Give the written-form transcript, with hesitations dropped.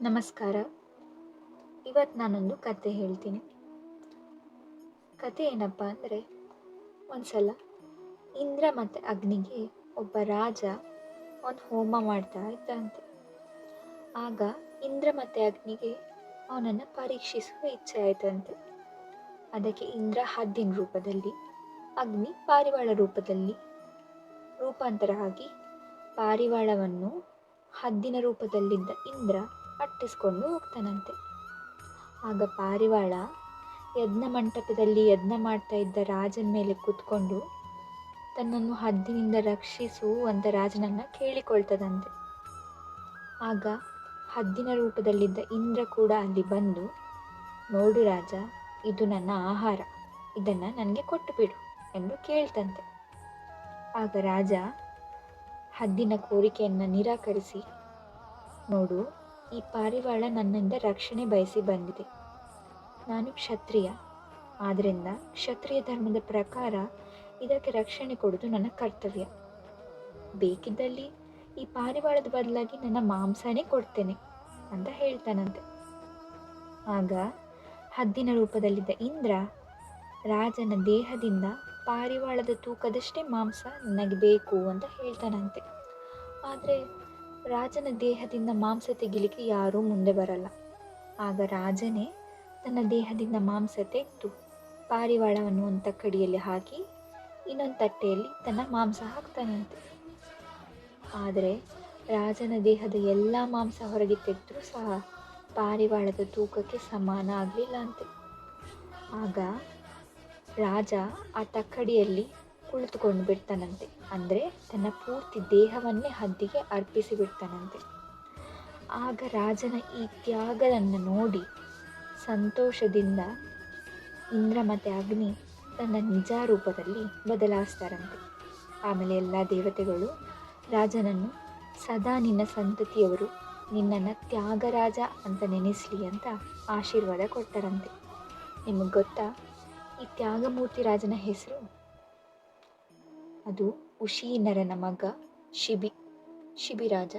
ನಮಸ್ಕಾರ. ಇವತ್ತು ನಾನೊಂದು ಕತೆ ಹೇಳ್ತೀನಿ. ಕತೆ ಏನಪ್ಪ ಅಂದರೆ, ಒಂದ್ಸಲ ಇಂದ್ರ ಮತ್ತು ಅಗ್ನಿಗೆ ಒಬ್ಬ ರಾಜ ಒಂದು ಹೋಮ ಮಾಡ್ತಾ ಇದ್ದಂತೆ. ಆಗ ಇಂದ್ರ ಮತ್ತು ಅಗ್ನಿಗೆ ಅವನನ್ನು ಪರೀಕ್ಷಿಸುವ ಇಚ್ಛೆ ಆಯ್ತಂತೆ. ಅದಕ್ಕೆ ಇಂದ್ರ ಹದ್ದಿನ ರೂಪದಲ್ಲಿ, ಅಗ್ನಿ ಪಾರಿವಾಳ ರೂಪದಲ್ಲಿ ರೂಪಾಂತರ ಆಗಿ ಪಾರಿವಾಳವನ್ನು ಹದ್ದಿನ ರೂಪದಲ್ಲಿದ್ದ ಇಂದ್ರ ಅಟ್ಟಿಸ್ಕೊಂಡು ಹೋಗ್ತಾನಂತೆ. ಆಗ ಪಾರಿವಾಳ ಯಜ್ಞ ಮಂಟಪದಲ್ಲಿ ಯಜ್ಞ ಮಾಡ್ತಾ ಇದ್ದ ರಾಜನ ಮೇಲೆ ಕೂತ್ಕೊಂಡು ತನ್ನನ್ನು ಹದ್ದಿನಿಂದ ರಕ್ಷಿಸು ಅಂತ ರಾಜನನ್ನು ಕೇಳಿಕೊಳ್ತದಂತೆ. ಆಗ ಹದ್ದಿನ ರೂಪದಲ್ಲಿದ್ದ ಇಂದ್ರ ಕೂಡ ಅಲ್ಲಿ ಬಂದು, ನೋಡು ರಾಜ, ಇದು ನನ್ನ ಆಹಾರ, ಇದನ್ನು ನನಗೆ ಕೊಟ್ಟು ಬಿಡು ಎಂದು ಕೇಳ್ತಂತೆ. ಆಗ ರಾಜ ಹದ್ದಿನ ಕೋರಿಕೆಯನ್ನು ನಿರಾಕರಿಸಿ, ನೋಡು, ಈ ಪಾರಿವಾಳ ನನ್ನಿಂದ ರಕ್ಷಣೆ ಬಯಸಿ ಬಂದಿದೆ. ನಾನು ಕ್ಷತ್ರಿಯ, ಆದ್ದರಿಂದ ಕ್ಷತ್ರಿಯ ಧರ್ಮದ ಪ್ರಕಾರ ಇದಕ್ಕೆ ರಕ್ಷಣೆ ಕೊಡುವುದು ನನ್ನ ಕರ್ತವ್ಯ. ಬೇಕಿದ್ದಲ್ಲಿ ಈ ಪಾರಿವಾಳದ ಬದಲಾಗಿ ನನ್ನ ಮಾಂಸನೇ ಕೊಡ್ತೇನೆ ಅಂತ ಹೇಳ್ತಾನಂತೆ. ಆಗ ಹದ್ದಿನ ರೂಪದಲ್ಲಿದ್ದ ಇಂದ್ರ ರಾಜನ ದೇಹದಿಂದ ಪಾರಿವಾಳದ ತೂಕದಷ್ಟೇ ಮಾಂಸ ನನಗೆ ಬೇಕು ಅಂತ ಹೇಳ್ತಾನಂತೆ. ಆದರೆ ರಾಜನ ದೇಹದಿಂದ ಮಾಂಸ ತೆಗಿಲಿಕ್ಕೆ ಯಾರೂ ಮುಂದೆ ಬರಲ್ಲ. ಆಗ ರಾಜನೇ ತನ್ನ ದೇಹದಿಂದ ಮಾಂಸ ತೆಗೆದು ಪಾರಿವಾಳವನ್ನು ಒಂದು ತಕ್ಕಡಿಯಲ್ಲಿ ಹಾಕಿ ಇನ್ನೊಂದು ತಟ್ಟೆಯಲ್ಲಿ ತನ್ನ ಮಾಂಸ ಹಾಕ್ತಾನಂತೆ. ಆದರೆ ರಾಜನ ದೇಹದ ಎಲ್ಲ ಮಾಂಸ ಹೊರಗೆ ತೆಗೆದ್ರೂ ಸಹ ಪಾರಿವಾಳದ ತೂಕಕ್ಕೆ ಸಮಾನ ಆಗಲಿಲ್ಲ ಅಂತೆ. ಆಗ ರಾಜ ಆ ತಕ್ಕಡಿಯಲ್ಲಿ ಕುಳಿತುಕೊಂಡು ಬಿಡ್ತಾನಂತೆ. ಅಂದರೆ ತನ್ನ ಪೂರ್ತಿ ದೇಹವನ್ನೇ ಹದ್ದಿಗೆ ಅರ್ಪಿಸಿ ಬಿಡ್ತಾನಂತೆ. ಆಗ ರಾಜನ ಈ ತ್ಯಾಗವನ್ನು ನೋಡಿ ಸಂತೋಷದಿಂದ ಇಂದ್ರ ಮತ್ತು ಅಗ್ನಿ ತನ್ನ ನಿಜ ರೂಪದಲ್ಲಿ ಬದಲಾಯಿಸ್ತಾರಂತೆ. ಆಮೇಲೆ ಎಲ್ಲ ದೇವತೆಗಳು ರಾಜನನ್ನು ಸದಾ ನಿನ್ನ ಸಂತತಿಯವರು ನಿನ್ನನ್ನು ತ್ಯಾಗರಾಜ ಅಂತ ನೆನೆಸಲಿ ಅಂತ ಆಶೀರ್ವಾದ ಕೊಡ್ತಾರಂತೆ. ನಿಮಗೆ ಗೊತ್ತಾ, ಈ ತ್ಯಾಗಮೂರ್ತಿ ರಾಜನ ಹೆಸರು? ಅದು ಉಶೀನರನ ಮಗ ಶಿಬಿರಾಜ.